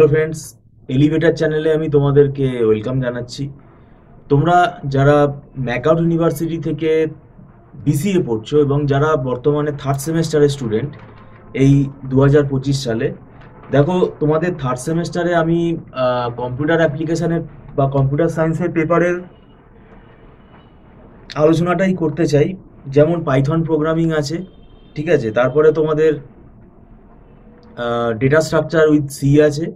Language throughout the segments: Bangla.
হ্যালো ফ্রেন্ডস, এলিভেটার চ্যানেলে আমি তোমাদেরকে ওয়েলকাম জানাচ্ছি। তোমরা যারা ম্যাকআউট ইউনিভার্সিটি থেকে বিসিএ পড়ছো এবং যারা বর্তমানে থার্ড সেমেস্টারের স্টুডেন্ট এই 2025 সালে, দেখো তোমাদের থার্ড সেমেস্টারে আমি কম্পিউটার অ্যাপ্লিকেশনের বা কম্পিউটার সায়েন্সের পেপারের আলোচনাটাই করতে চাই। যেমন পাইথন প্রোগ্রামিং আছে, ঠিক আছে, তারপরে তোমাদের ডেটা স্ট্রাকচার উইথ সি আছে,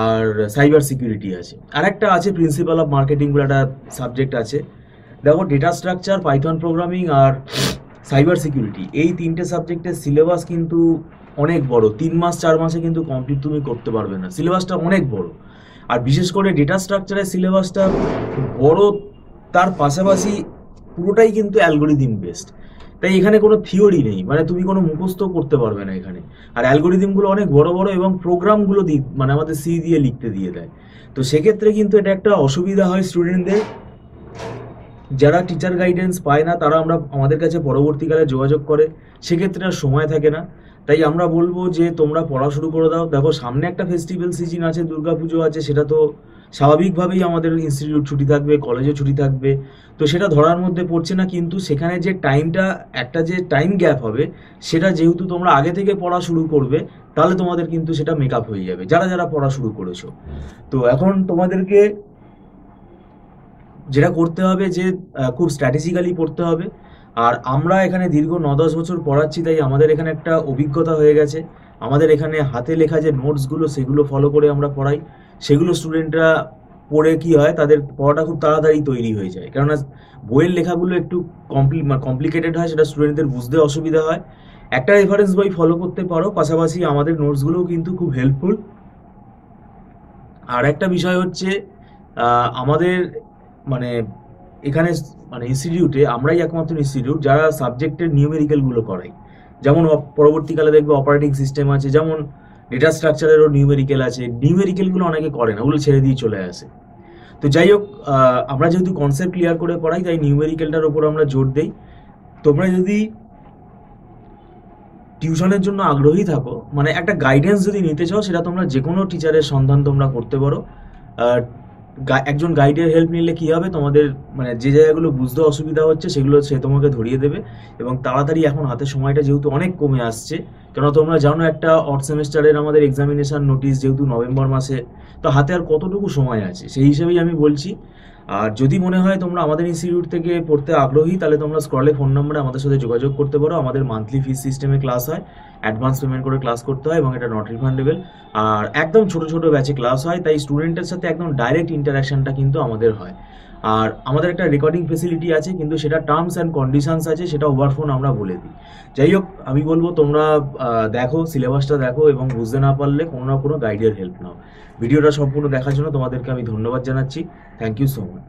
আর সাইবার সিকিউরিটি আছে, আর একটা আছে প্রিন্সিপাল অফ মার্কেটিং বলে একটা সাবজেক্ট আছে। দেখো, ডেটা স্ট্রাকচার, পাইথন প্রোগ্রামিং আর সাইবার সিকিউরিটি, এই তিনটে সাবজেক্টের সিলেবাস কিন্তু অনেক বড়। 3 মাস 4 মাসে কিন্তু কমপ্লিট তুমি করতে পারবে না, সিলেবাসটা অনেক বড়। আর বিশেষ করে ডেটা স্ট্রাকচারের সিলেবাসটা বড়, তার পাশাপাশি পুরোটাই কিন্তু অ্যালগোরিদিম বেসড। তাই এখানে কোনো থিওরি নেই, মানে তুমি কোনো মুখস্থ করতে পারবে না এখানে। আর অ্যালগোরিদিমগুলো অনেক বড় বড় এবং প্রোগ্রামগুলো মানে আমাদের সি দিয়ে লিখতে দিয়ে দেয়। তো সেক্ষেত্রে কিন্তু এটা একটা অসুবিধা হয় স্টুডেন্টদের। যারা টিচার গাইডেন্স পায় না তারা আমাদের কাছে পরবর্তীকালে যোগাযোগ করে, সেক্ষেত্রে আর সময় থাকে না। তাই আমরা বলবো যে তোমরা পড়া শুরু করে দাও। দেখো, সামনে একটা ফেস্টিভ্যাল সিজন আছে, দুর্গাপুজো আছে, সেটা তো স্বাভাবিকভাবেই আমাদের ইনস্টিটিউট ছুটি থাকবে, কলেজে ছুটি থাকবে, তো সেটা ধরার মধ্যে পড়ছে না। কিন্তু সেখানে যে টাইমটা, একটা যে টাইম গ্যাপ হবে, সেটা যেহেতু তোমরা আগে থেকে পড়া শুরু করবে, তাহলে তোমাদের কিন্তু সেটা মেক আপ হয়ে যাবে, যারা যারা পড়া শুরু করেছো। তো এখন তোমাদেরকে যেটা করতে হবে যে খুব স্ট্র্যাটেজিক্যালি পড়তে হবে। আর আমরা এখানে দীর্ঘ 9-10 বছর পড়াচ্ছি, তাই আমাদের এখানে একটা অভিজ্ঞতা হয়ে গেছে। আমাদের এখানে হাতে লেখা যে নোটসগুলো, সেগুলো ফলো করে আমরা পড়াই। সেগুলো স্টুডেন্টরা পড়ে কি হয়, তাদের পড়াটা খুব তাড়াতাড়ি তৈরি হয়ে যায়। কেননা বইয়ের লেখাগুলো একটু কমপ্লিকেটেড হয়, সেটা স্টুডেন্টদের বুঝতে অসুবিধা হয়। একটা রেফারেন্স বই ফলো করতে পারো, পাশাপাশি আমাদের নোটসগুলোও কিন্তু খুব হেল্পফুল। আর একটা বিষয় হচ্ছে, আমাদের মানে এখানে মানে ইনস্টিটিউটে আমরাই একমাত্র ইনস্টিটিউট যারা সাবজেক্টের নিউমেরিক্যালগুলো করাই। যেমন পরবর্তীকালে দেখবে অপারেটিং সিস্টেম আছে, যেমন ডেটা স্ট্রাকচারেরও নিউমেরিক্যাল আছে। নিউমেরিক্যালগুলো অনেকে করে না, ওগুলো ছেড়ে দিয়ে চলে আসে। তো যাই হোক, আমরা যেহেতু কনসেপ্ট ক্লিয়ার করে পড়াই, তাই নিউমেরিক্যালটার ওপর আমরা জোর দেই। তোমরা যদি টিউশনের জন্য আগ্রহী থাকো, মানে একটা গাইডেন্স যদি নিতে চাও, সেটা তোমরা যে কোনো টিচারের সন্ধান তোমরা করতে পারো। একজন গাইডের হেল্প নিলে কি হবে, তোমাদের মানে যে জায়গাগুলো বুঝতে অসুবিধা হচ্ছে সেগুলো সে তোমাকে ধরিয়ে দেবে। এবং তাড়াতাড়ি, এখন হাতে সময়টা যেহেতু অনেক কমে আসছে, কেননা তোমরা জানো একটা অড সেমেস্টারের আমাদের এক্সামিনেশন নোটিশ যেহেতু নভেম্বর মাসে, তো হাতে আর কতটুকু সময় আছে, সেই হিসেবেই আমি বলছি। আর যদি মনে হয় তোমরা আমাদের ইনস্টিটিউট থেকে পড়তে আগ্রহী, তাহলে তোমরা স্ক্রলে ফোন নম্বরে আমাদের সাথে যোগাযোগ করতে পারো। আমাদের মান্থলি ফিস সিস্টেমে ক্লাস হয়, অ্যাডভান্স পেমেন্ট করে ক্লাস করতে হয় এবং এটা নট রিফান্ডেবল। আর একদম ছোট ছোট ব্যাচে ক্লাস হয়, তাই স্টুডেন্টের সাথে একদম ডাইরেক্ট ইন্টারাকশনটা কিন্তু আমাদের হয়। আর আমাদের একটা রেকর্ডিং ফেসিলিটি আছে, কিন্তু সেটা টার্মস অ্যান্ড কন্ডিশনস আছে, সেটা ওভার ফোন আমরা বলে দিই। যাই হোক, আমি বলবো তোমরা দেখো, সিলেবাসটা দেখো, এবং বুঝতে না পারলে কোনো না কোনো গাইডের হেল্প নাও। ভিডিওটা সম্পূর্ণ দেখার জন্য তোমাদেরকে আমি ধন্যবাদ জানাচ্ছি। Thank you so much.